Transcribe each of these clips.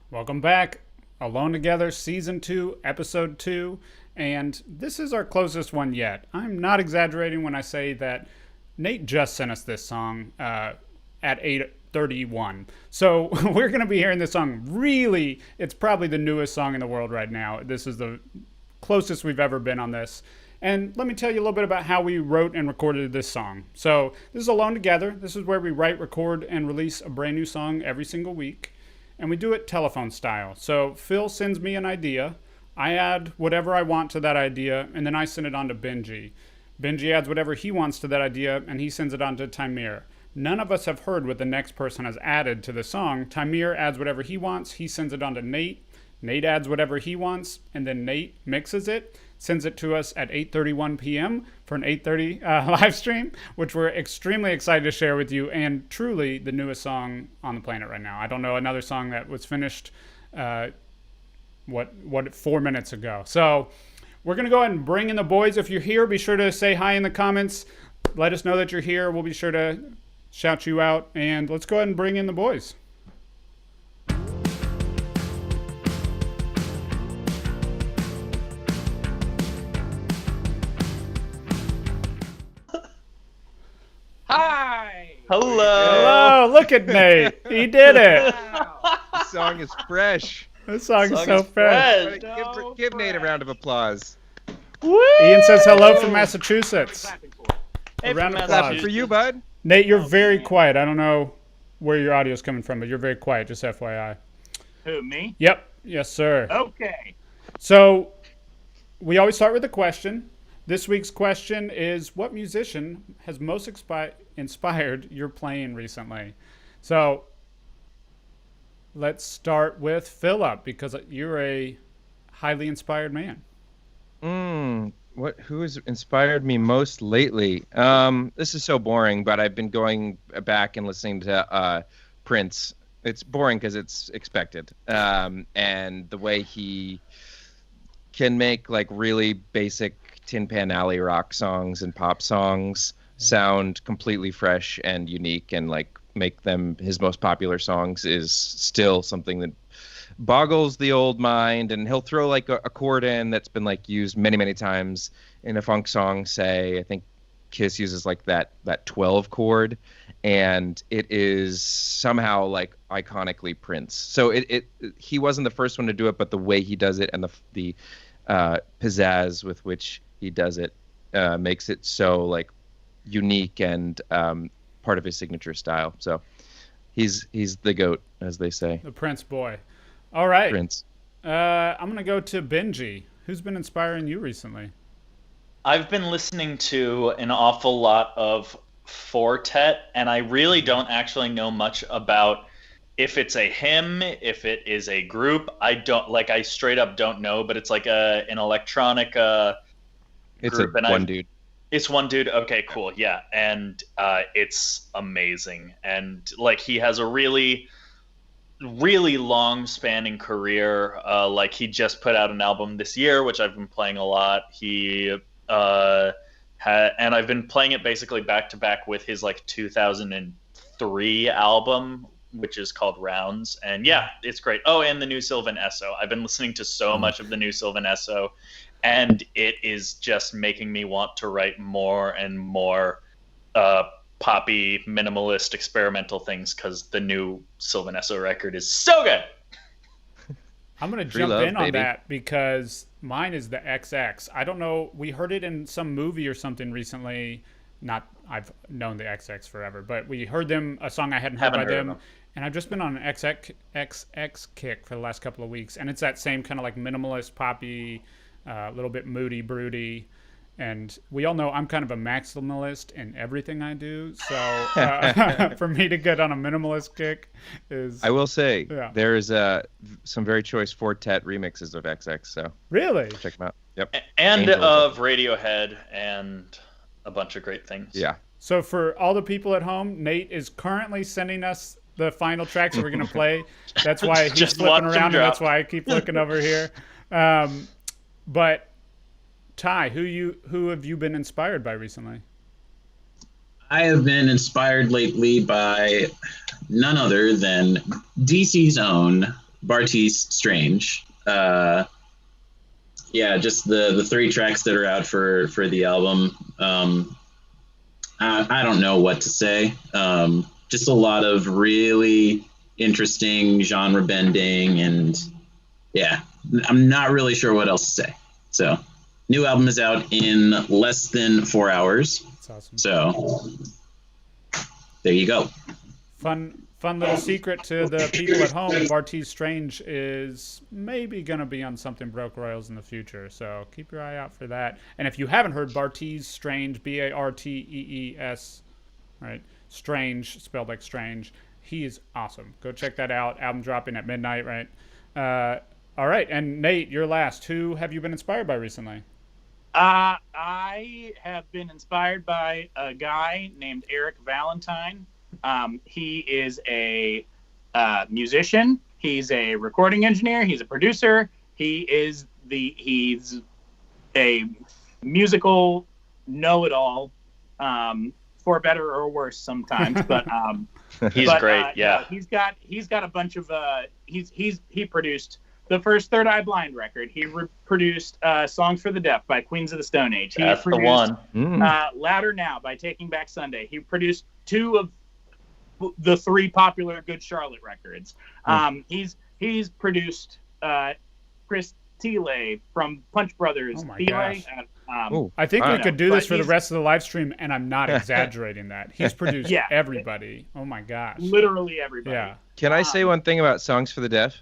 Welcome back. Alone Together, Season 2, Episode 2. And this is our closest one yet. I'm not exaggerating when I say that Nate just sent us this song at 8:31. So we're going to be hearing this song. Really, it's probably the newest song in the world right now. This is the closest we've ever been on this. And let me tell you a little bit about how we wrote and recorded this song. So this is Alone Together. This is where we write, record, and release a brand new song every single week. And we do it telephone style. So Phil sends me an idea. I add whatever I want to that idea, and then I send it on to Benji. Benji adds whatever he wants to that idea, and he sends it on to Timir. None of us have heard what the next person has added to the song. Timir adds whatever he wants. He sends it on to Nate. Nate adds whatever he wants, and then Nate mixes it, sends it to us at 8:31 p.m. for an 8:30 live stream, which we're extremely excited to share with you, and truly the newest song on the planet right now. I don't know another song that was finished 4 minutes ago. So we're gonna go ahead and bring in the boys. If you're here, be sure to say hi in the comments. Let us know that you're here. We'll be sure to shout you out, and let's go ahead and bring in the boys. Hi! Hello! Hello, look at Nate. He did it. Wow. This song is fresh. This song is so fresh. Give Nate a round of applause. Woo! Ian says hello from Massachusetts. Hey, A round of from applause. Clap for you, bud. Nate, you're very quiet. I don't know where your audio is coming from, but you're very quiet, just FYI. Who, me? Yep. Yes, sir. Okay. So we always start with a question. This week's question is, what musician has most inspired your playing recently? So let's start with Philip, because you're a highly inspired man. Who has inspired me most lately? This is so boring, but I've been going back and listening to Prince. It's boring because it's expected. And the way he can make like really basic Tin Pan Alley rock songs and pop songs sound completely fresh and unique, and like make them his most popular songs is still something that boggles the old mind. And he'll throw like a chord in that's been like used many times in a funk song. Say, I think Kiss uses like that 12 chord, and it is somehow like iconically Prince. So he wasn't the first one to do it, but the way he does it and the pizzazz with which he does it makes it so like unique and part of his signature style. So he's the GOAT, as they say. The Prince boy. All right. Prince. I'm going to go to Benji. Who's been inspiring you recently? I've been listening to an awful lot of Fortet, and I really don't actually know much about if it's a hymn, if it is a group. I straight up don't know, but it's like an electronic It's group. one dude. It's one dude. Okay, cool. Yeah. And it's amazing. And like he has a really long spanning career. Like he just put out an album this year, which I've been playing a lot. He and I've been playing it basically back to back with his like 2003 album, which is called Rounds. And yeah, it's great. Oh, and the new Sylvan Esso. I've been listening to so much of the new Sylvan Esso, and it is just making me want to write more and more poppy, minimalist, experimental things, because the new Sylvan Esso record is so good. I'm going to Free jump love, in on baby. that because mine is the XX. I don't know. We heard it in some movie or something recently. I've known the XX forever, but we heard a song I hadn't heard by them. And I've just been on an XX kick for the last couple of weeks. And it's that same kind of like minimalist, poppy, a little bit moody, broody. And we all know I'm kind of a maximalist in everything I do. So for me to get on a minimalist kick is... I will say, Yeah. there's some very choice Fortet remixes of XX, so Really? check them out. Yep. And Angels. of Radiohead and a bunch of great things. Yeah. So for all the people at home, Nate is currently sending us the final tracks that we're going to play. That's why he's Just flipping watch them around, and drop. that's why I keep looking over here. But Ty, who have you been inspired by recently? I have been inspired lately by none other than DC's own Bartees Strange. Yeah, just the 3 tracks that are out for the album. I don't know what to say. Just a lot of really interesting genre bending, and yeah, I'm not really sure what else to say. So, new album is out in less than 4 hours. That's awesome. So, there you go. Fun little secret to the people at home. Bartees Strange is maybe going to be on Something Broke Royals in the future, so keep your eye out for that. And if you haven't heard Bartees Strange, Bartees, right? Strange, spelled like strange. He is awesome. Go check that out. Album dropping at midnight, right? All right, and Nate, you're last. Who have you been inspired by recently? I have been inspired by a guy named Eric Valentine. He is a musician. He's a recording engineer. He's a producer. He's a musical know-it-all, for better or worse sometimes. But he's great. Yeah, he's got a bunch of he produced the first Third Eye Blind record. He produced Songs for the Deaf by Queens of the Stone Age. He that's produced, the one. Louder Now by Taking Back Sunday. He produced 2 of the 3 popular Good Charlotte records. He's produced Chris Thiele from Punch Brothers. Oh my Thiele, gosh. I think we could do this for the rest of the live stream, and I'm not exaggerating that. He's produced everybody. Oh my gosh. Literally everybody. Yeah. Can I say one thing about Songs for the Deaf?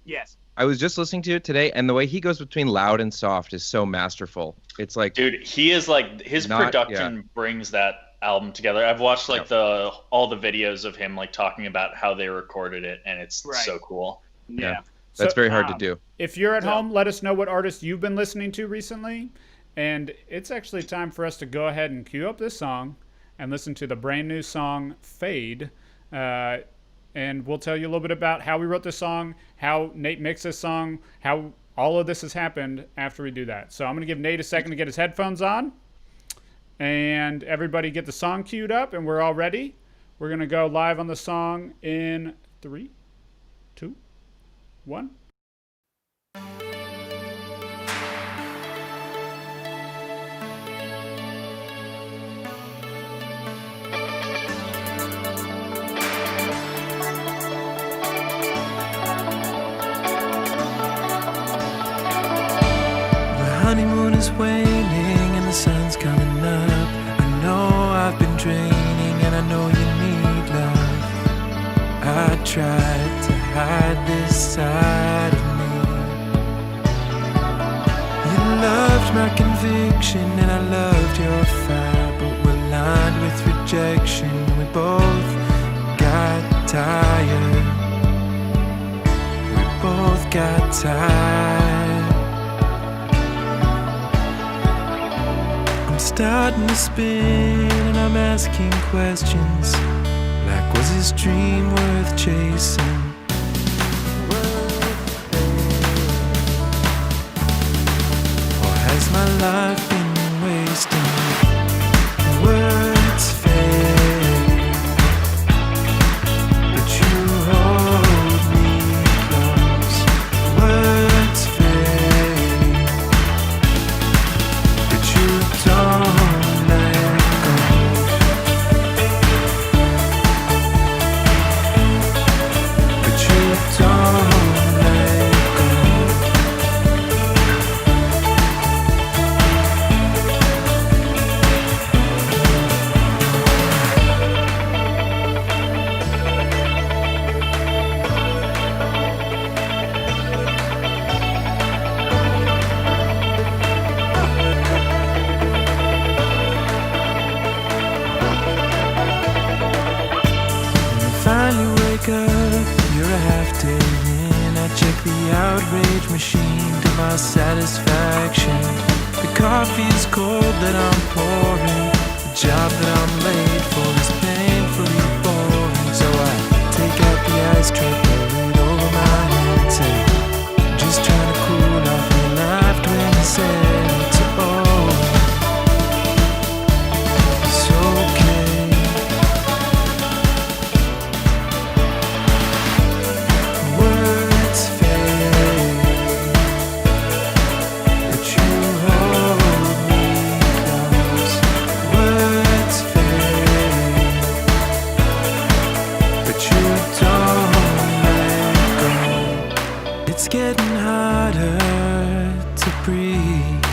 Yes. I was just listening to it today, and the way he goes between loud and soft is so masterful. It's like, dude, he is like his production brings that album together. I've watched like all the videos of him like talking about how they recorded it, and it's so cool. Yeah. That's very hard to do. If you're at home, let us know what artists you've been listening to recently. And it's actually time for us to go ahead and cue up this song and listen to the brand new song, Fade. And we'll tell you a little bit about how we wrote this song, how Nate mixed this song, how all of this has happened after we do that. So I'm going to give Nate a second to get his headphones on. And everybody get the song queued up, and we're all ready. We're going to go live on the song in 3, 2, 1. Honeymoon is waning and the sun's coming up. I know I've been draining and I know you need love. I tried to hide this side of me. You loved my conviction and I loved your fire, but we're lined with rejection. We both got tired. We both got tired. I'm starting to spin and I'm asking questions like, was this dream worth chasing? Or has my life been wasting? Words fade, but you hold me close. Words fade, but you don't let go. But you don't let go. When I finally wake up, you're a half day in. I check the outrage machine to my satisfaction. The coffee's cold that I'm pouring. The job that I'm late for is painfully boring. So I take out the ice tray, pour it over my head, say, I'm just trying to cool off. You laughed when you said it's it's okay. Words it's getting harder to breathe.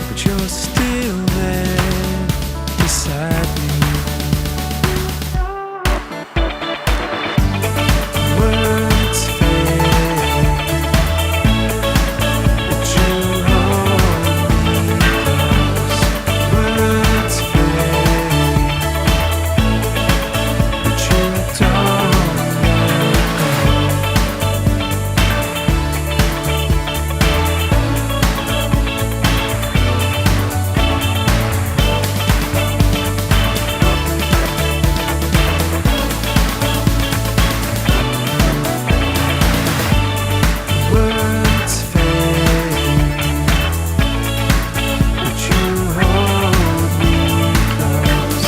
But you're still there beside me. Words fade, but you hold me close. Words fade, but you don't let go. Words fade, but you hold me close.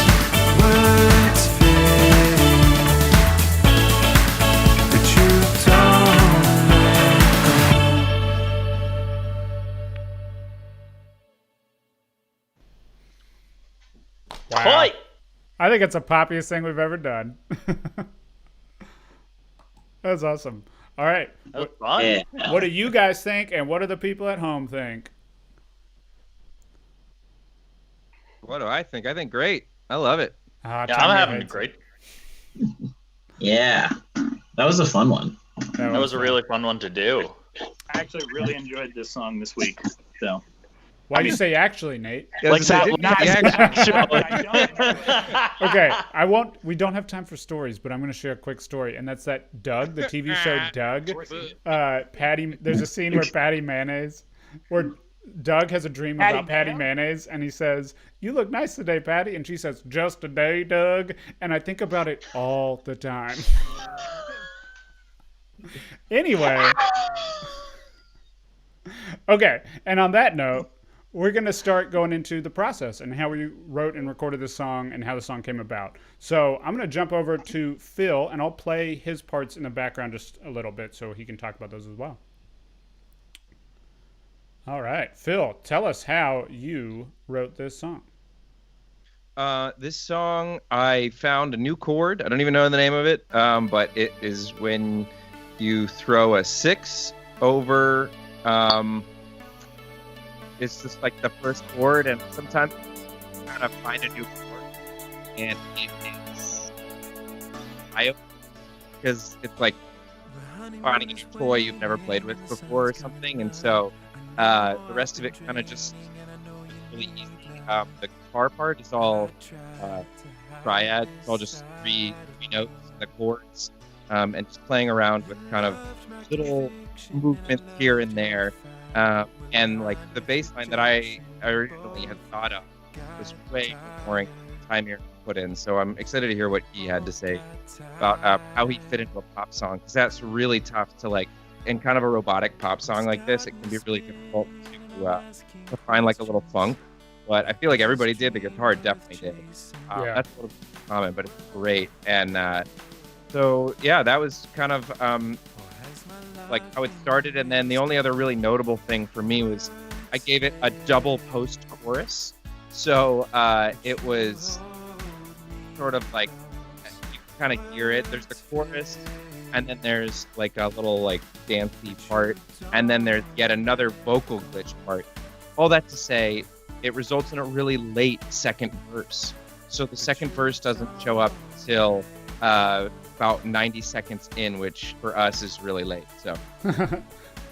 Words fade, but you don't let go. Wow. Toy! I think it's the poppiest thing we've ever done. That's awesome. All right. That was fun. Yeah. What do you guys think, and what do the people at home think? What do I think? I think great. I love it. Ah, Yeah, Tommy I'm having a hates great. Yeah. That was a fun one. it. That was a really fun one to do. I actually really enjoyed this song this week. So Why'd you say actually, Nate? Like that didn't not- get the action. I Okay, I won't. We don't have time for stories, but I'm going to share a quick story, and that's that Doug, the TV show Doug. Patty. There's a scene where Patty Mayonnaise, where Doug has a dream Patty about Patty Mayo? Mayonnaise, and he says, "You look nice today, Patty," and she says, "Just today, Doug." And I think about it all the time. Anyway. Okay, and on that note, we're going to start going into the process and how we wrote and recorded this song and how the song came about. So I'm going to jump over to Phil, and I'll play his parts in the background just a little bit so he can talk about those as well. All right, Phil, tell us how you wrote this song. This song, I found a new chord. I don't even know the name of it, but it is when you throw a 6 over. It's just like the first chord, and sometimes you kind of find a new chord, and it is because it's like finding a new toy you've never played with before or something, and so the rest of it kind of just really easy. The guitar part is all triad. It's all just three notes in the chords, and just playing around with kind of little movements here and there. And like the bass line that I originally had thought of was way more time here to put in. So I'm excited to hear what he had to say about how he fit into a pop song, because that's really tough to like, in kind of a robotic pop song like this, it can be really difficult to find like a little funk. But I feel like everybody did. The guitar definitely did. Yeah. That's a little common, but it's great. And so yeah, that was kind of like how it started. And then the only other really notable thing for me was I gave it a double post chorus. So it was sort of like, you kind of hear it. There's the chorus, and then there's like a little like dancey part, and then there's yet another vocal glitch part. All that to say, it results in a really late second verse. So the second verse doesn't show up until about 90 seconds in, which for us is really late. So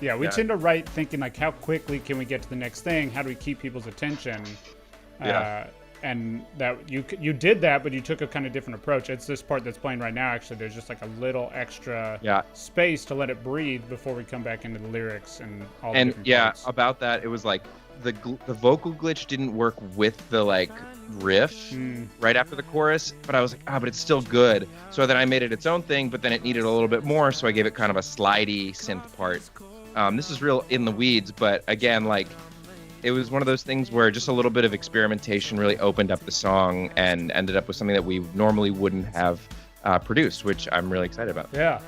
Yeah, we Yeah. tend to write thinking like, how quickly can we get to the next thing? How do we keep people's attention? Yeah. And that you did that, but you took a kind of different approach. It's this part that's playing right now. Actually, there's just like a little extra Yeah. space to let it breathe before we come back into the lyrics and all the and different yeah, parts. about that, it was like the vocal glitch didn't work with the like riff right after the chorus, but I was like, but it's still good. So then I made it its own thing, but then it needed a little bit more, so I gave it kind of a slidey synth part. This is real in the weeds, but again, like, it was one of those things where just a little bit of experimentation really opened up the song and ended up with something that we normally wouldn't have produced, which I'm really excited about. Yeah.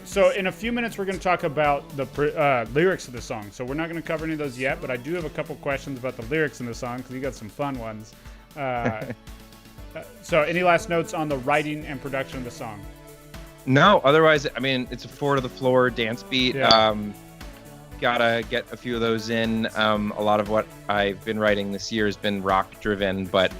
So in a few minutes, we're going to talk about the lyrics of the song. So we're not going to cover any of those yet, but I do have a couple questions about the lyrics in the song because you got some fun ones. So any last notes on the writing and production of the song? No, otherwise, I mean, it's a 4-to-the-floor dance beat. Yeah. Gotta get a few of those in. A lot of what I've been writing this year has been rock driven, but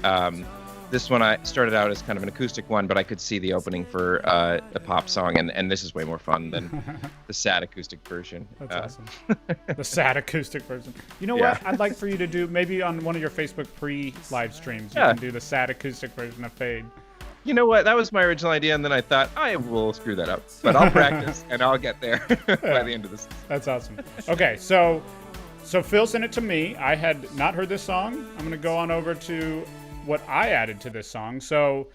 this one I started out as kind of an acoustic one, but I could see the opening for a pop song, and this is way more fun than the sad acoustic version. That's awesome. The sad acoustic version. You know Yeah. what? I'd like for you to do maybe on one of your Facebook pre-live streams. You Yeah. can do the sad acoustic version of Fade. You know what? That was my original idea, and then I thought I will screw that up, but I'll practice and I'll get there by the end of this. That's awesome. Okay, so Phil sent it to me. I had not heard this song. I'm going to go on over to what I added to this song. So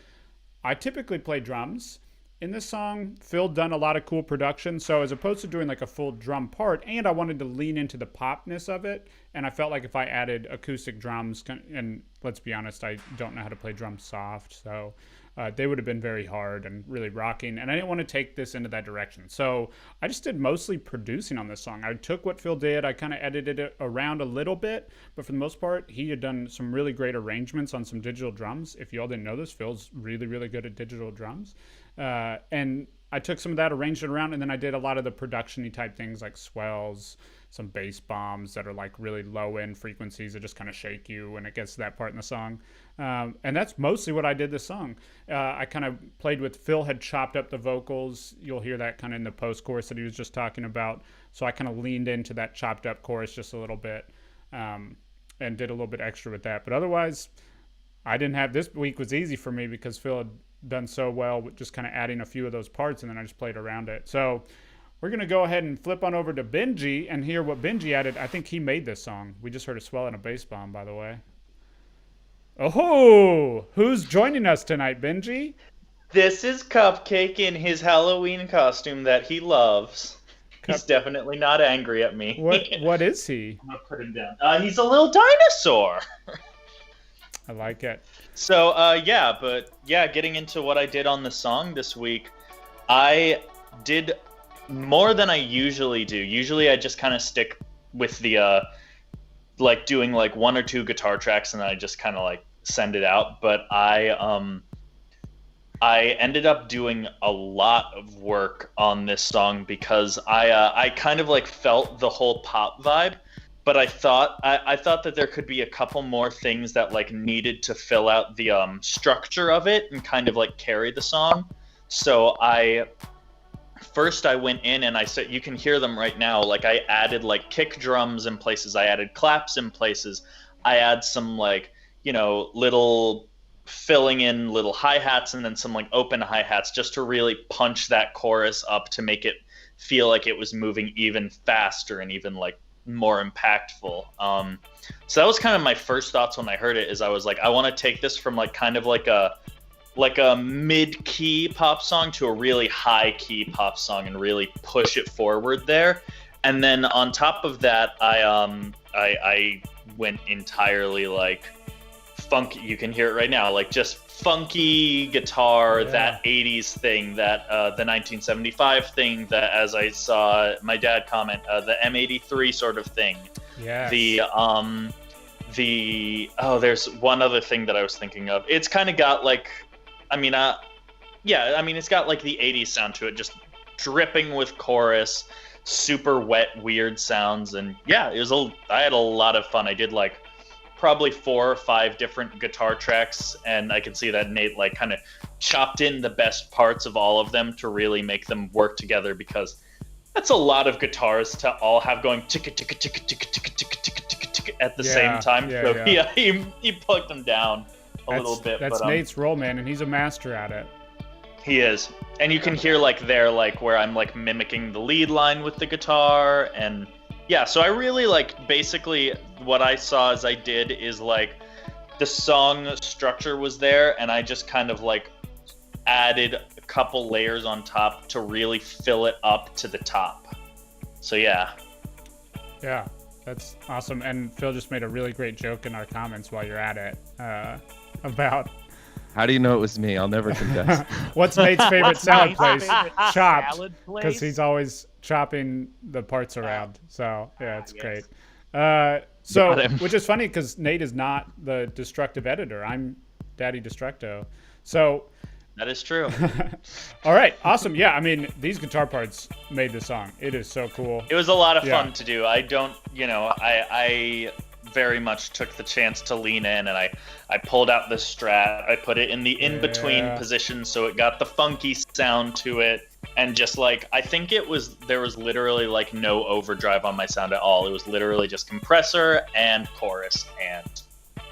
I typically play drums. In this song, Phil done a lot of cool production. So as opposed to doing like a full drum part, and I wanted to lean into the popness of it, and I felt like if I added acoustic drums, and let's be honest, I don't know how to play drums soft, so they would have been very hard and really rocking, and I didn't want to take this into that direction. So I just did mostly producing on this song. I took what Phil did, I kind of edited it around a little bit, but for the most part, he had done some really great arrangements on some digital drums. If y'all didn't know this, Phil's really, really good at digital drums. And I took some of that, arranged it around, and then I did a lot of the production-y type things like swells, some bass bombs that are like really low end frequencies that just kind of shake you when it gets to that part in the song. And that's mostly what I did this song. I kind of played with, Phil had chopped up the vocals. You'll hear that kind of in the post-chorus that he was just talking about. So I kind of leaned into that chopped up chorus just a little bit, and did a little bit extra with that. But otherwise, I didn't have, this week was easy for me because Phil had done so well with just kind of adding a few of those parts, and then I just played around it. So we're going to go ahead and flip on over to Benji and hear what Benji added. I think he made this song. We just heard a swell and a bass bomb, by the way. Oh, who's joining us tonight, Benji? This is Cupcake in his Halloween costume that he loves. He's definitely not angry at me. What is he? I'm gonna put him down. He's a little dinosaur. I like it. So, getting into what I did on the song this week, I did more than I usually do. Usually I just kind of stick with the, like doing like one or two guitar tracks and then I just kind of like send it out. But I ended up doing a lot of work on this song because I kind of like felt the whole pop vibe. But I thought that there could be a couple more things that like needed to fill out the structure of it and kind of like carry the song. So I went in and I said, you can hear them right now. Like I added like kick drums in places. I added claps in places. I add some like, little filling in little hi-hats and then some like open hi-hats just to really punch that chorus up to make it feel like it was moving even faster and even like more impactful. So that was kind of my first thoughts when I heard it, is I was like, I want to take this from like kind of like a mid-key pop song to a really high-key pop song and really push it forward there. And then on top of that, I went entirely like funky. You can hear it right now, like just funky guitar, that 80s thing, that the 1975 thing, that, as I saw my dad comment, the M83 sort of thing. Yeah. There's one other thing that I was thinking of. It's kind of got like, it's got like the 80s sound to it, just dripping with chorus, super wet, weird sounds, and I had a lot of fun. I did like probably 4 or 5 different guitar tracks, and I could see that Nate like kind of chopped in the best parts of all of them to really make them work together, because that's a lot of guitars to all have going ticka ticka ticka ticka ticka ticka ticka ticka ticka at the same time. He plugged them down a little bit. That's Nate's role, man, and he's a master at it. He is. And you can hear like there, like where I'm like mimicking the lead line with the guitar, and so I really like, basically what I saw as I did is like the song structure was there, and I just kind of like added a couple layers on top to really fill it up to the top. So yeah, that's awesome. And Phil just made a really great joke in our comments while you're at it, about how do you know it was me? I'll never confess. What's Nate's favorite salad place? Chopped, Salad place? because he's always chopping the parts around. So it's great. Which is funny because Nate is not the destructive editor. I'm Daddy Destructo. So That is true. All right, awesome. Yeah, I mean, these guitar parts made the song. It is so cool. It was a lot of Yeah. fun to do. I very much took the chance to lean in, and I pulled out the Strat. I put it in the in-between Yeah. position so it got the funky sound to it. And just like, I think there was literally like no overdrive on my sound at all. It was literally just compressor and chorus and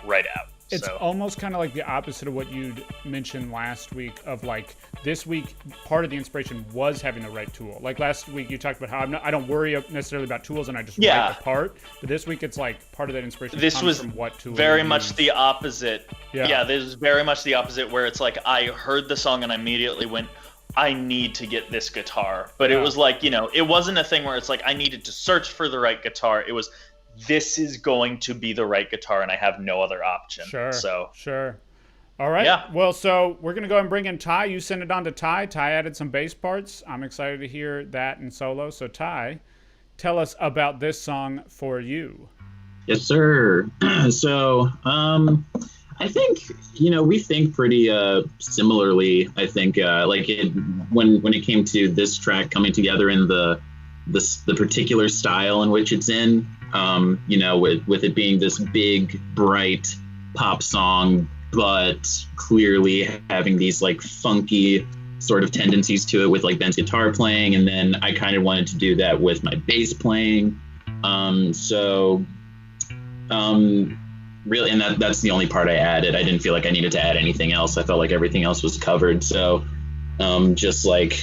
right out. It's So almost kind of like the opposite of what you'd mentioned last week of like this week, part of the inspiration was having the right tool. Like last week you talked about how I don't worry necessarily about tools and I just write the part. But this week it's like part of that inspiration this comes was from what tool very you much use. the opposite. Yeah. Yeah, this is very much the opposite where it's like I heard the song and I immediately went, I need to get this guitar. But it Yeah. was like, it wasn't a thing where it's like I needed to search for the right guitar. It was, this is going to be the right guitar and I have no other option. Sure. All right. Yeah. Well, so we're going to go and bring in Ty. You sent it on to Ty. Ty added some bass parts. I'm excited to hear that in solo. So Ty, tell us about this song For You. Yes, sir. So, I think we think pretty similarly. I think like when it came to this track coming together in the particular style in which it's in, with it being this big, bright pop song, but clearly having these like funky sort of tendencies to it with like Ben's guitar playing, and then I kind of wanted to do that with my bass playing. Really, and that's the only part I added. I didn't feel like I needed to add anything else. I felt like everything else was covered. So just like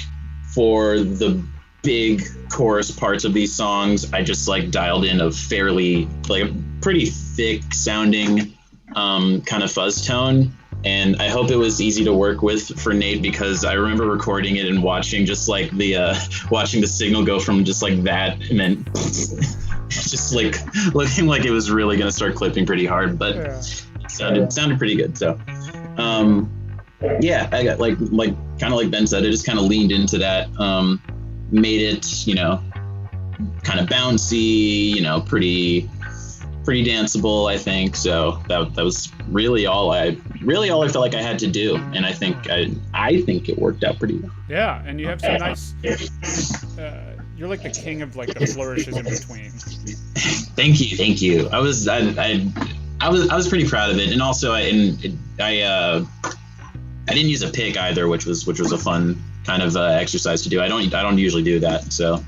for the big chorus parts of these songs, I just like dialed in a fairly like a pretty thick sounding kind of fuzz tone. And I hope it was easy to work with for Nate, because I remember recording it and watching just like watching the signal go from just like that and then just like looking like it was really gonna start clipping pretty hard, but it sounded pretty good. So yeah, I got like kind of like Ben said, I just kind of leaned into that, made it kind of bouncy, pretty danceable, I think. So that was really all I felt like I had to do, and I think it worked out pretty well. Yeah, and you have some nice. You're like the king of like the flourishes in between. Thank you. I was pretty proud of it, and also I didn't use a pick either, which was a fun kind of exercise to do. I don't usually do that, so.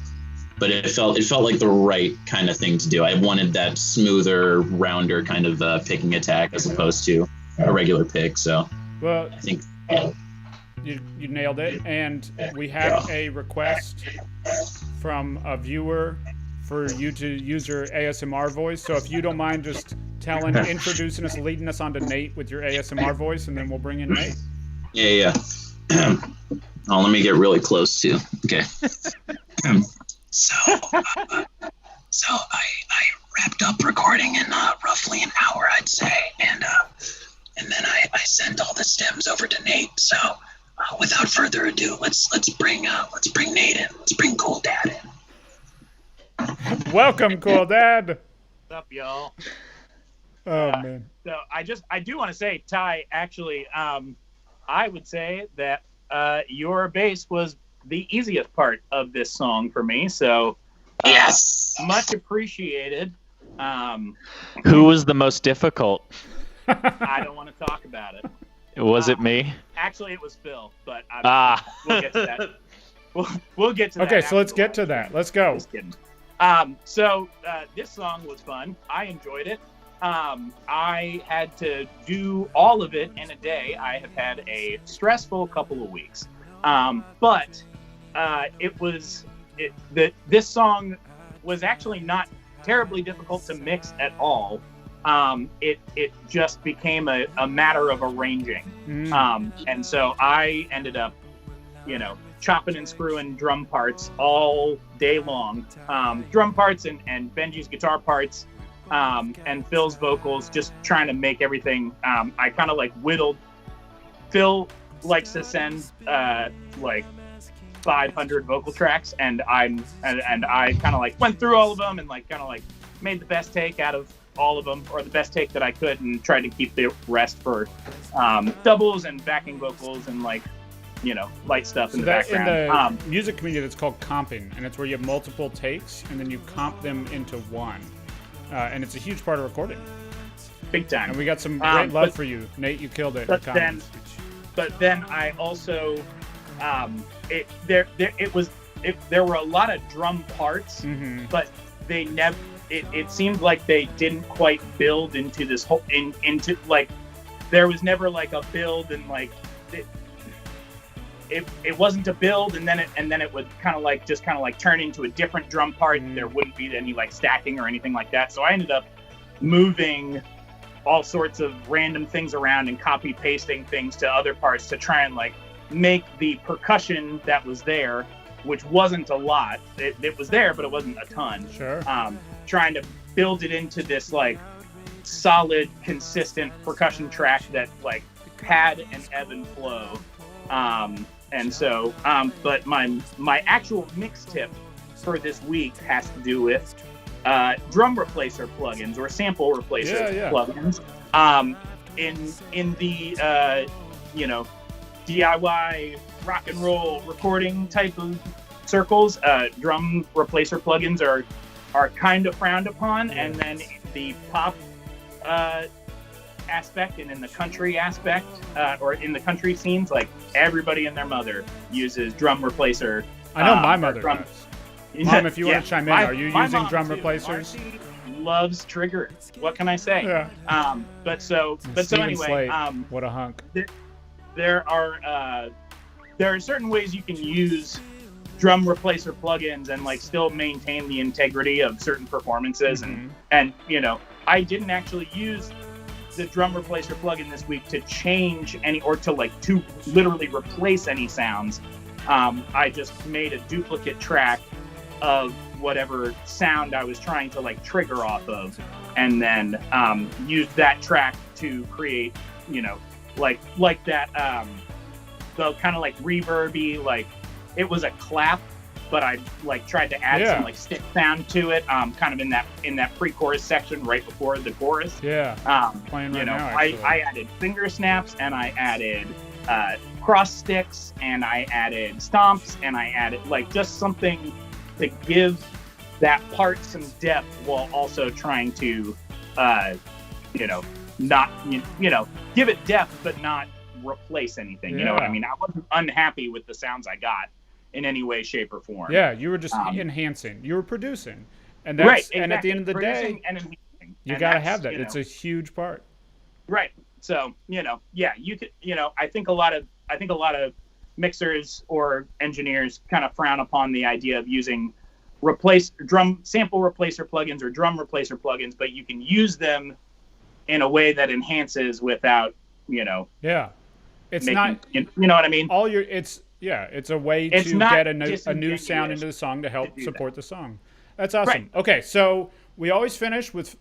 But it felt like the right kind of thing to do. I wanted that smoother, rounder kind of picking attack as opposed to a regular pick. So Well, I think you nailed it, and we have a request from a viewer for you to use your ASMR voice. So if you don't mind just introducing us, leading us onto Nate with your ASMR voice, and then we'll bring in Nate. Yeah. Oh, let me get really close too. Okay. So I wrapped up recording in roughly an hour, I'd say, and then I sent all the stems over to Nate. So without further ado, let's bring Nate in. Let's bring Cool Dad in. Welcome, Cool Dad. What's up, y'all? Oh man. So I do want to say, Ty, actually, I would say that your bass was the easiest part of this song for me. So Yes. much appreciated. Who was the most difficult? I don't want to talk about it. Was it me? Actually, it was Phil, but we'll get to that. We'll get to that. Okay, so let's after get the to that. Let's go. Just kidding. So this song was fun. I enjoyed it. I had to do all of it in a day. I have had a stressful couple of weeks. But this song was actually not terribly difficult to mix at all. It just became a matter of arranging. And so I ended up, chopping and screwing drum parts all day long. Drum parts and Benji's guitar parts, and Phil's vocals, just trying to make everything. I kind of like whittled. Phil likes to send like 500 vocal tracks, and I kind of like went through all of them and like kind of like made the best take out of all of them, or the best take that I could, and tried to keep the rest for doubles and backing vocals and like light stuff in So the that in background. the music community, that's called comping, and it's where you have multiple takes and then you comp them into one, and it's a huge part of recording. Big time. And we got some great love but- for you, Nate. You killed it. in But the then, comments. I also, there were a lot of drum parts, Mhm. but they never. It seemed like they didn't quite build into this whole into like there was never like a build and like it wasn't a build and then it would kind of like turn into a different drum part. There wouldn't be any like stacking or anything like that. So I ended up moving all sorts of random things around and copy pasting things to other parts to try and like make the percussion that was there, which wasn't a lot. It was there, but it wasn't a ton. Sure. Trying to build it into this like solid, consistent percussion track that like had an ebb and flow. But my actual mix tip for this week has to do with drum replacer plugins or sample replacer plugins. In the DIY rock and roll recording type of circles, drum replacer plugins are kind of frowned upon, and then the pop aspect and in the country aspect, or in the country scenes, like everybody and their mother uses drum replacer. I know my mother drum- does. Mom, if you want to chime in, are you using mom drum too. replacers? Marcy loves Trigger. What can I say? Yeah. So Steven anyway, Slate, what a hunk. there are certain ways you can use drum replacer plugins and like still maintain the integrity of certain performances. And I didn't actually use the drum replacer plugin this week to change any or to like to literally replace any sounds. I just made a duplicate track of whatever sound I was trying to like trigger off of, and then used that track to create like that the kind of like reverby, like it was a clap, but I like tried to add some like stick sound to it, kind of in that pre-chorus section right before the chorus. Playing right now, actually. I added finger snaps, and I added cross sticks, and I added stomps, and I added like just something to give that part some depth while also trying to not give it depth but not replace anything. You know what I mean? I wasn't unhappy with the sounds I got in any way, shape, or form. Yeah, you were just enhancing. You were producing, and that's right, exactly. And at the end of the day, you gotta have that. It's a huge part. Right. So you could. I think a lot of mixers or engineers kind of frown upon the idea of using drum sample replacer plugins or drum replacer plugins, but you can use them in a way that enhances without it's making, not you know what I mean. It's a way It's to not get a new sound into the song to help support the song. That's awesome. Right. Okay, so we always finish with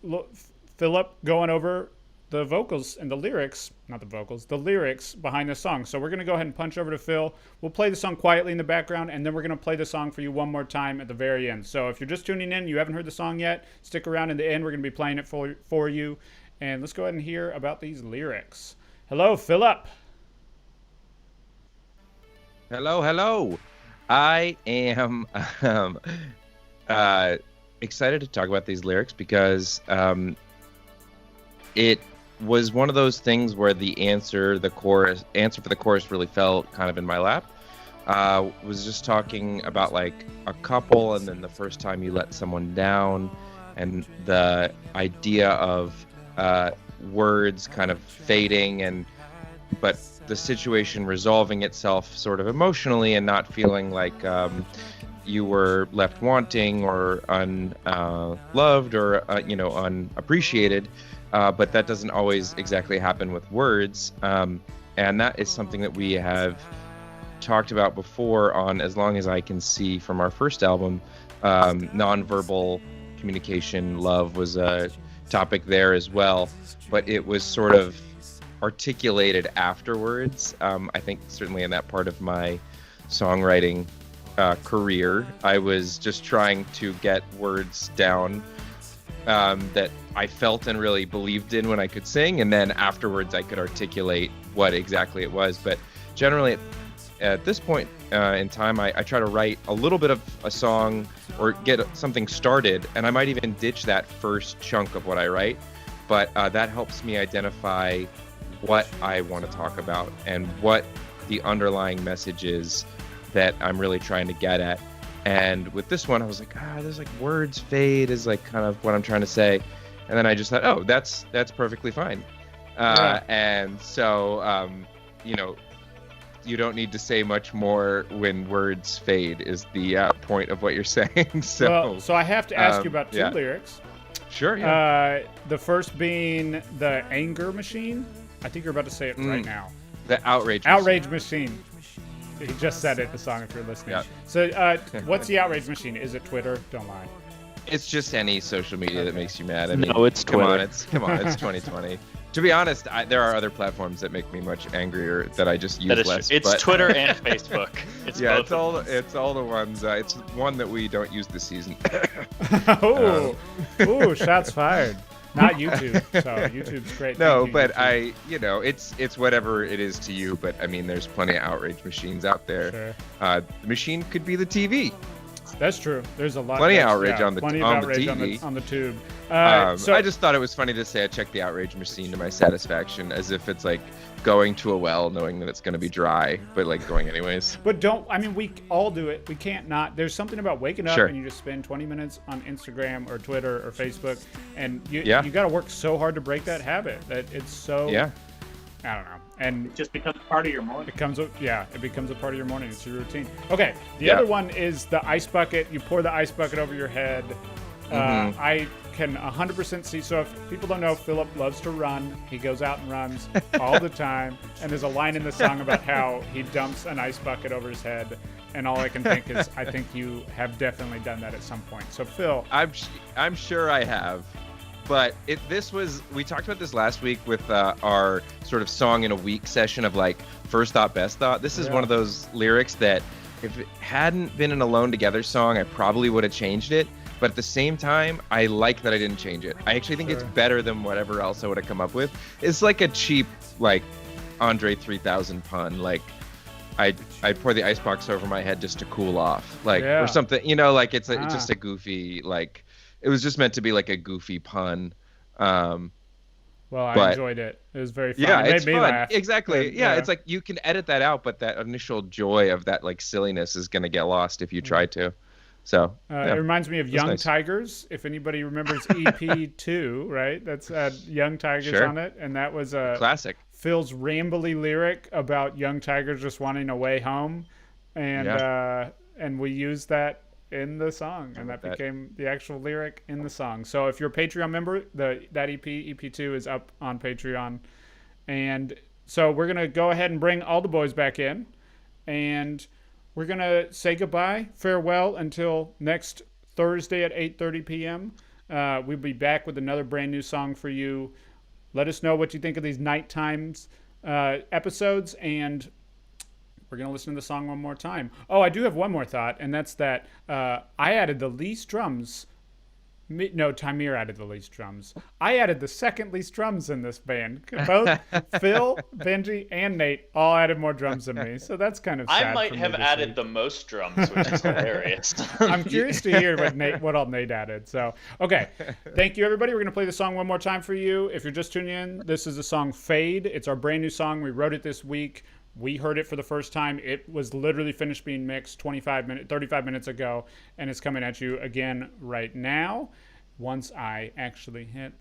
Philip going over the vocals and the lyrics, not the vocals, the lyrics behind the song. So we're going to go ahead and punch over to Phil. We'll play the song quietly in the background, and then we're going to play the song for you one more time at the very end. So if you're just tuning in, you haven't heard the song yet, stick around in the end. We're going to be playing it for you. And let's go ahead and hear about these lyrics. Hello, Philip. Hello. I am excited to talk about these lyrics because it was one of those things where the answer for the chorus really fell kind of in my lap. Was just talking about like a couple, and then the first time you let someone down, and the idea of words kind of fading, but the situation resolving itself sort of emotionally, and not feeling like you were left wanting or unloved or unappreciated. But that doesn't always exactly happen with words, and that is something that we have talked about before on As Long As I Can See from our first album. Nonverbal communication, love was a topic there as well, but it was sort of articulated afterwards. I think certainly in that part of my songwriting career, I was just trying to get words down that I felt and really believed in when I could sing, and then afterwards I could articulate what exactly it was. But generally at this point in time, I try to write a little bit of a song or get something started, and I might even ditch that first chunk of what I write. But that helps me identify what I want to talk about and what the underlying message is that I'm really trying to get at. And with this one, I was like, there's like words fade is like kind of what I'm trying to say. And then I just thought, oh, that's perfectly fine. And so, you don't need to say much more when words fade is the point of what you're saying. So I have to ask you about two lyrics. Sure, yeah. The first being the anger machine. I think you're about to say it right now. The outrage machine. He just said it, the song, if you're listening. Yeah. So what's the outrage machine? Is it Twitter? Don't lie. It's just any social media that makes you mad. I mean, no, it's Twitter. Come on, it's 2020. To be honest, there are other platforms that make me much angrier that I just use less. It's Twitter and Facebook. It's all the ones. It's one that we don't use this season. Ooh, shots fired. Not YouTube. So YouTube's great. No, but it's whatever it is to you. But I mean, there's plenty of outrage machines out there. Sure. The machine could be the TV. That's true. There's a lot. Plenty of outrage on the TV. On the tube. So I just thought it was funny to say I checked the outrage machine to my satisfaction, as if it's like going to a well knowing that it's going to be dry, but like going anyways. But we all do it. We can't not. There's something about waking up and you just spend 20 minutes on Instagram or Twitter or Facebook, and you got to work so hard to break that habit. That it's so. Yeah. I don't know. And it just becomes part of your morning. It becomes a part of your morning. It's your routine. Okay. The other one is the ice bucket. You pour the ice bucket over your head. I can 100% see. So if people don't know, Philip loves to run. He goes out and runs all the time. And there's a line in the song about how he dumps an ice bucket over his head. And all I can think is, I think you have definitely done that at some point. So Phil, I'm sure I have. But we talked about this last week with our sort of song in a week session of like first thought, best thought. This is one of those lyrics that if it hadn't been an Alone Together song, I probably would have changed it. But at the same time, I like that I didn't change it. I actually think it's better than whatever else I would have come up with. It's like a cheap, like Andre 3000 pun. Like I pour the icebox over my head just to cool off, like or something. Like it's just a goofy like. It was just meant to be like a goofy pun. I enjoyed it. It was very fun. Yeah, it it's made me fun. laugh. Exactly. Yeah, it's like you can edit that out, but that initial joy of that like silliness is going to get lost if you try to. So it reminds me of Young Tigers. If anybody remembers EP 2, right? That's Young Tigers on it, and that was a classic. Phil's rambly lyric about young tigers just wanting a way home, and we used that in the song, and that became the actual lyric in the song. So if you're a Patreon member, that EP2 is up on Patreon. And so we're going to go ahead and bring all the boys back in, and we're going to say goodbye, farewell until next Thursday at 8:30 p.m. We'll be back with another brand new song for you. Let us know what you think of these night times episodes, and we're going to listen to the song one more time. Oh, I do have one more thought, and that's that I added the least drums. No, Tamir added the least drums. I added the second least drums in this band. Both Phil, Benji, and Nate all added more drums than me, so that's kind of sad. I might have added the most drums, which is hilarious. I'm curious to hear what all Nate added. So, okay. Thank you, everybody. We're going to play the song one more time for you. If you're just tuning in, this is the song Fade. It's our brand new song. We wrote it this week. We heard it for the first time. It was literally finished being mixed 35 minutes ago, and it's coming at you again right now once I actually hit.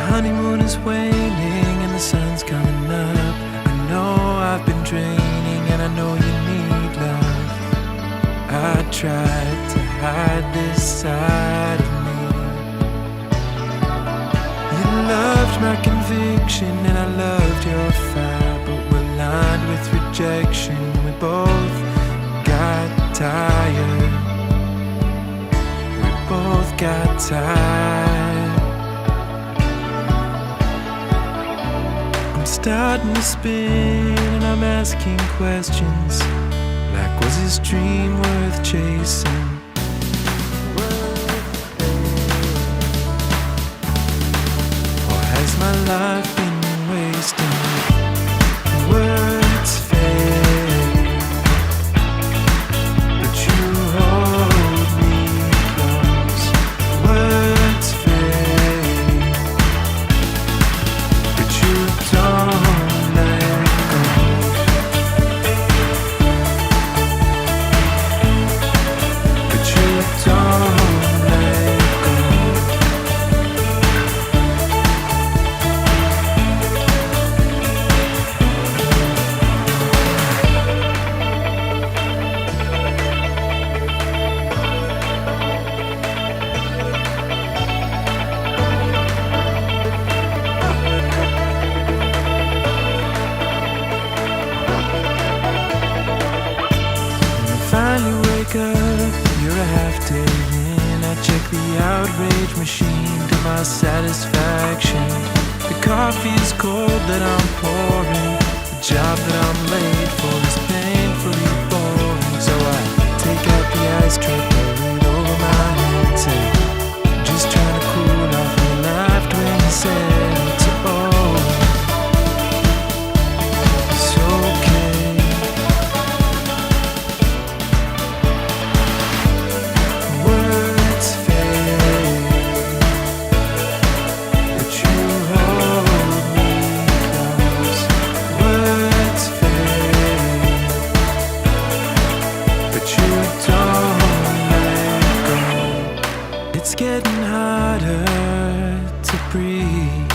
Honeymoon is waning and the sun's coming up. I know I've been draining and I know you need love. I tried to hide this side of me. You loved my conviction and I loved your fire, but we're lined with rejection. We both got tired. We both got tired. starting to spin and I'm asking questions like, was this dream worth chasing? Or has my life been wasting? Words fade, but you hold me close. Words fade, but you don't let go. But you don't let go. When I finally wake up, you're a half day in. I check the outrage machine to my satisfaction. The coffee is cold that I'm pouring. The job that I'm late for is painfully boring. So I take out the ice tray, pour it over my head, say, I'm just trying to cool off. We laughed when you said it's it's okay. Words fade, but you hold me close. Words fade, but you don't let go. It's getting harder to breathe.